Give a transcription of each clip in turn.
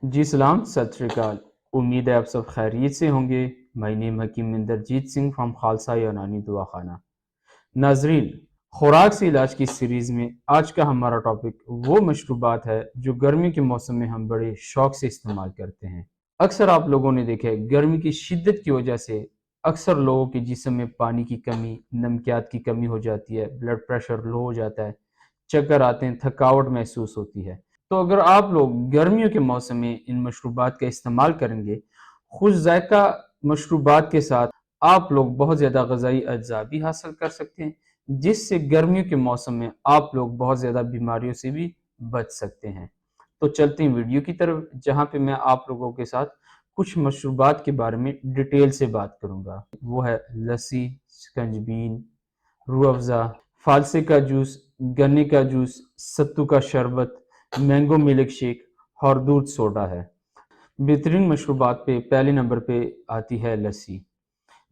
जी सलाम, सत श्री अकाल। उम्मीद है आप सब खैरियत से होंगे। My name Hakim Inderjeet Singh from Khalsa Unani दुआ खाना। नाजरीन, खुराक से इलाज की सीरीज़ में आज का हमारा टॉपिक वो मशरूबात है जो गर्मी के मौसम में हम बड़े शौक से इस्तेमाल करते हैं। अक्सर आप लोगों ने देखा है गर्मी की शिद्दत की वजह से अक्सर लोगों के जिस्म में पानी की कमी, नमकियात की कमी हो जाती है, ब्लड प्रेशर लो हो जाता है, चक्कर आते हैं, थकावट महसूस होती है। तो अगर आप लोग गर्मियों के मौसम में इन मशरूबात का इस्तेमाल करेंगे, खुश जायका मशरूबात के साथ आप लोग बहुत ज़्यादा ग़ज़ाई अज्जा भी हासिल कर सकते हैं, जिससे गर्मियों के मौसम में आप लोग बहुत ज़्यादा बीमारियों से भी बच सकते हैं। तो चलते हैं वीडियो की तरफ, जहाँ पे मैं आप लोगों के साथ कुछ मशरूबात के बारे में डिटेल से बात करूँगा। वो है लस्सी, शिकंजबीन, रूह अफ़ज़ा, फालसे का जूस, गन्ने का जूस, सत्तू का शरबत, मैंगो मिल्क शेक और दूध सोडा है। बेहतरीन मशरूबात पे पहले नंबर पे आती है लस्सी।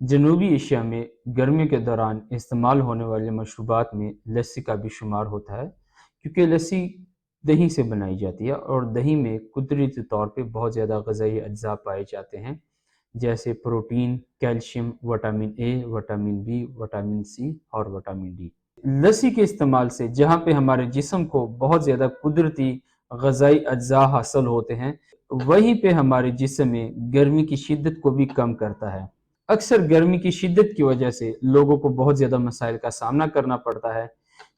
जनूबी एशिया में गर्मियों के दौरान इस्तेमाल होने वाले मशरूबात में लस्सी का भी शुमार होता है, क्योंकि लस्सी दही से बनाई जाती है और दही में कुदरती तौर पे बहुत ज़्यादा ग़ज़ाई अज्जा पाए जाते हैं, जैसे protein, calcium, vitamin A, vitamin B, vitamin C और विटामिन डी। लस्सी के इस्तेमाल से जहाँ पे हमारे जिस्म को बहुत ज़्यादा कुदरती ग़ज़ाई अज्जा हासिल होते हैं, वहीं पे हमारे जिस्म में गर्मी की शिद्दत को भी कम करता है। अक्सर गर्मी की शिद्दत की वजह से लोगों को बहुत ज़्यादा मसाइल का सामना करना पड़ता है,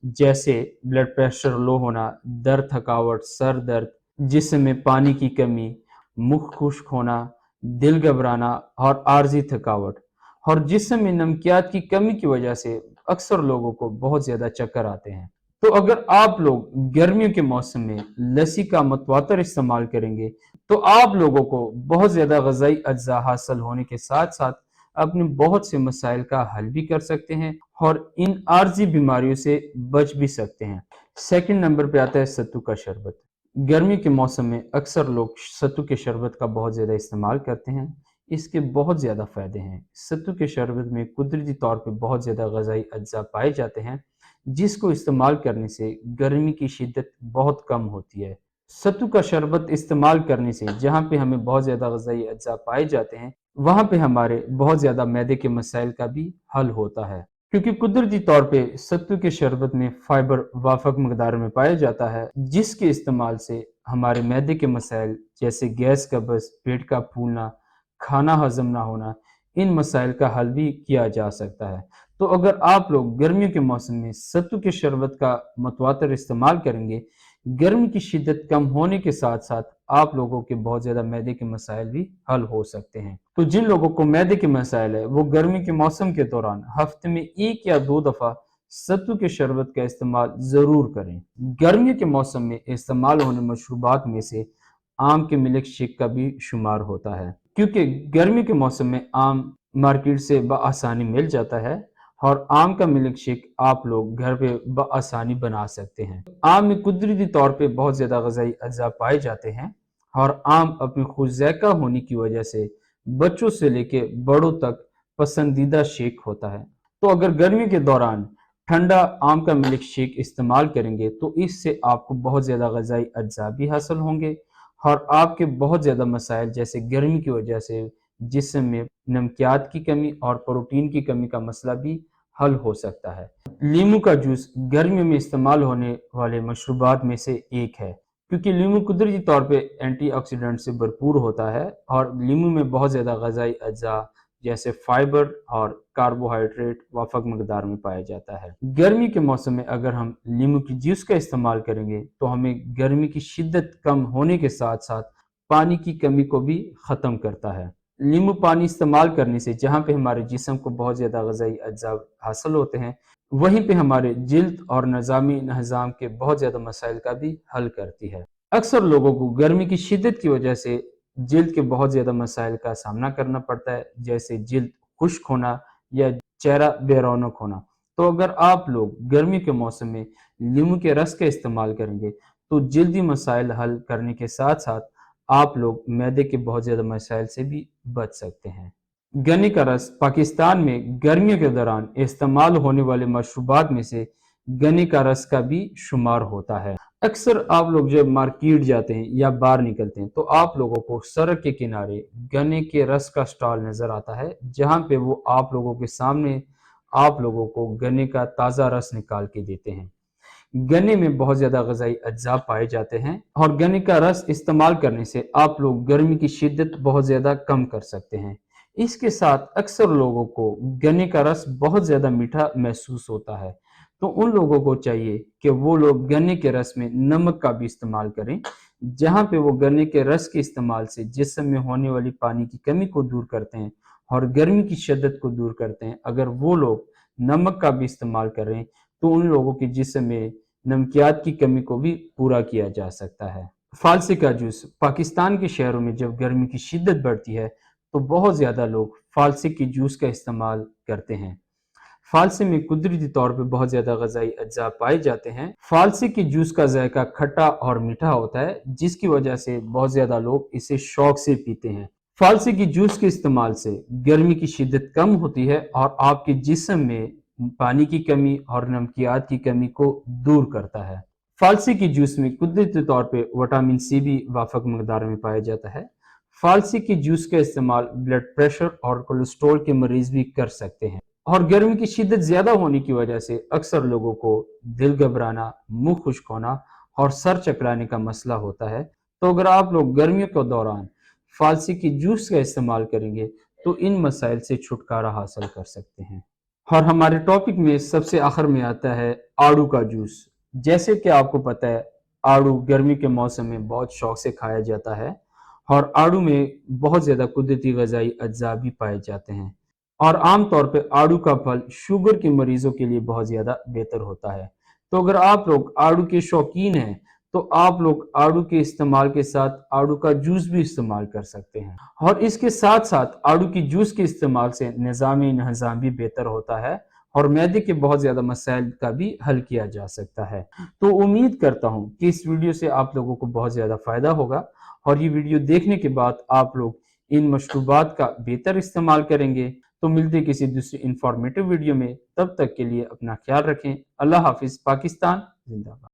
जैसे ब्लड प्रेशर लो होना, दर्द, थकावट, सर दर्द, जिस्म में पानी की कमी, मुख खुश्क होना, दिल घबराना और आर्जी थकावट। और जिस्म में नमकियात की कमी की वजह से अक्सर लोगों को बहुत ज़्यादा चक्कर आते हैं। तो अगर आप लोग गर्मियों के मौसम में लस्सी का मतवातर इस्तेमाल करेंगे, तो आप लोगों को बहुत ज़्यादा ग़ज़ाई अज्जा हासिल होने के साथ-साथ अपने बहुत से मसाइल का हल भी कर सकते हैं और इन आर्जी बीमारियों से बच भी सकते हैं। सेकंड नंबर पे आता है सत्तू का शरबत। गर्मी के मौसम में अक्सर लोग सत्तू के शरबत का बहुत ज़्यादा इस्तेमाल करते हैं। इसके बहुत ज़्यादा फ़ायदे हैं। सत्तू के शरबत में कुदरती तौर पे बहुत ज़्यादा ग़ज़ाई अज्जा पाए जाते हैं, जिसको इस्तेमाल करने से गर्मी की शिद्दत बहुत कम होती है। सत्तू का शरबत इस्तेमाल करने से जहाँ पे हमें बहुत ज़्यादा ग़ज़ाई अज्जा पाए जाते हैं, वहाँ पे हमारे बहुत ज़्यादा मैदे के मसाइल का भी हल होता है, क्योंकि कुदरती तौर पे सत्तू के शरबत में फाइबर वाफक मकदार में पाया जाता है, जिसके इस्तेमाल से हमारे मैदे के मसाइल जैसे गैस, कब्ज़, पेट का फूलना, खाना हजम ना होना, इन मसाइल का हल भी किया जा सकता है। तो अगर आप लोग गर्मियों के मौसम में सत्तू के शरबत का मतवातर इस्तेमाल करेंगे, गर्मी की शिद्दत कम होने के साथ-साथ आप लोगों के बहुत ज़्यादा मैदे के मसाइल भी हल हो सकते हैं। तो जिन लोगों को मैदे के मसाइल है, वो गर्मी के मौसम के दौरान हफ्ते में 1 या 2 दफ़ा सत्तू के शरबत का इस्तेमाल ज़रूर करें। गर्मियों के मौसम में इस्तेमाल होने मशरूबात में से आम के मिल्क शेक का भी शुमार होता है, क्योंकि गर्मी के मौसम में आम मार्केट से बआसानी मिल जाता है और आम का मिल्क शेक आप लोग घर पे बआसानी बना सकते हैं। आम में कुदरती तौर पे बहुत ज़्यादा ग़ज़ाई अज्जा पाए जाते हैं और आम अपनी खुश ज़ायक़ा होने की वजह से बच्चों से लेके बड़ों तक पसंदीदा शेक होता है। तो अगर गर्मी के दौरान ठंडा आम का मिल्क शेक इस्तेमाल करेंगे, तो इससे आपको बहुत ज़्यादा ग़ज़ाई अज्जा भी हासिल होंगे और आपके बहुत ज़्यादा मसाइल जैसे गर्मी की वजह से जिस्म में नमकियात की कमी और प्रोटीन की कमी का मसला भी हल हो सकता है। लीमू का जूस गर्मियों में इस्तेमाल होने वाले मशरूबात में से एक है, क्योंकि लीमू कुदरती तौर पे एंटीऑक्सीडेंट से भरपूर होता है और लीमू में बहुत ज़्यादा ग़ज़ाई अज्जा जैसे फाइबर और कार्बोहाइड्रेट वाफक मकदार में पाया जाता है। गर्मी के मौसम में अगर हम लीमू की जूस का इस्तेमाल करेंगे, तो हमें गर्मी की शिद्दत कम होने के साथ-साथ पानी की कमी को भी ख़त्म करता है। नींबू पानी इस्तेमाल करने से जहाँ पे हमारे जिस्म को बहुत ज़्यादा ग़ज़ाई अज्जा हासिल होते हैं, वहीं पे हमारे जिल्द और निज़ामी निज़ाम के बहुत ज़्यादा मसाइल का भी हल करती है। अक्सर लोगों को गर्मी की शिद्दत की वजह से जिल्द के बहुत ज़्यादा मसाइल का सामना करना पड़ता है, जैसे जिल्द खुश्क होना या चेहरा बेरौनक होना। तो अगर आप लोग गर्मी के मौसम में नींबू के रस का इस्तेमाल करेंगे, तो जल्दी मसाइल हल करने के साथ-साथ आप लोग मैदे के बहुत ज़्यादा मसाइल से भी बच सकते हैं। गन्ने का रस पाकिस्तान में गर्मियों के दौरान इस्तेमाल होने वाले मशरूबात में से गन्ने का रस का भी शुमार होता है। अक्सर आप लोग जब मार्केट जाते हैं या बाहर निकलते हैं तो आप लोगों को सड़क के किनारे गन्ने के रस का स्टॉल नजर आता है, जहां पे वो आप लोगों के सामने आप लोगों को गन्ने का ताज़ा रस निकाल के देते हैं। गन्ने में बहुत ज़्यादा ग़िज़ाई अज्जा पाए जाते हैं और गन्ने का रस इस्तेमाल करने से आप लोग गर्मी की शिद्दत बहुत ज़्यादा कम कर सकते हैं। इसके साथ अक्सर लोगों को गन्ने का रस बहुत ज़्यादा मीठा महसूस होता है, तो उन लोगों को चाहिए कि वो लोग गन्ने के रस में नमक का भी इस्तेमाल करें, जहाँ पे वो गन्ने के रस के इस्तेमाल से जिस्म में होने वाली पानी की कमी को दूर करते हैं और गर्मी की शिद्दत को दूर करते हैं। अगर वो लोग नमक का भी इस्तेमाल करें तो उन लोगों के जिस्म में नमकियात की कमी को भी पूरा किया जा सकता है। फालसे का जूस पाकिस्तान के शहरों में जब गर्मी की शिद्दत बढ़ती है तो बहुत ज़्यादा लोग फालसे के जूस का इस्तेमाल करते हैं। फालसे में कुदरती तौर पे बहुत ज़्यादा ग़िज़ाई अज्जा पाए जाते हैं। फालसे के जूस का ज़ायका खट्टा और मीठा होता है, जिसकी वजह से बहुत ज़्यादा लोग इसे शौक से पीते हैं। फालसे की जूस के इस्तेमाल से गर्मी की शिद्दत कम होती है और आपके जिस्म में पानी की कमी और नमकियात की कमी को दूर करता है। फालसी की जूस में कुदरती तौर पे विटामिन सी भी वाफक मकदार में पाया जाता है। फालसी की जूस का इस्तेमाल ब्लड प्रेशर और कोलेस्ट्रॉल के मरीज भी कर सकते हैं। और गर्मी की शिद्दत ज्यादा होने की वजह से अक्सर लोगों को दिल घबराना, मुंह खुश्क होना और सर चकराने का मसला होता है। तो अगर आप लोग गर्मियों के दौरान फालसी की जूस का इस्तेमाल करेंगे तो इन मसाइल से छुटकारा हासिल कर सकते हैं। और हमारे टॉपिक में सबसे आखिर में आता है आड़ू का जूस। जैसे कि आपको पता है, आड़ू गर्मी के मौसम में बहुत शौक से खाया जाता है और आड़ू में बहुत ज़्यादा कुदरती ग़िज़ाई अज्जा भी पाए जाते हैं और आम तौर पे आड़ू का फल शुगर के मरीजों के लिए बहुत ज़्यादा बेहतर होता है। तो अगर आप लोग आड़ू के शौकीन हैं तो आप लोग आड़ू के इस्तेमाल के साथ आड़ू का जूस भी इस्तेमाल कर सकते हैं और इसके साथ साथ आड़ू की जूस के इस्तेमाल से निज़ामी नहज़ाम भी बेहतर होता है और मैदे के बहुत ज़्यादा मसाइल का भी हल किया जा सकता है। तो उम्मीद करता हूँ कि इस वीडियो से आप लोगों को बहुत ज़्यादा फ़ायदा होगा और ये वीडियो देखने के बाद आप लोग इन मशरूबात का बेहतर इस्तेमाल करेंगे। तो मिलते हैं किसी दूसरी इंफॉर्मेटिव वीडियो में, तब तक के लिए अपना ख्याल रखें। अल्लाह हाफिज़। पाकिस्तान जिंदाबाद।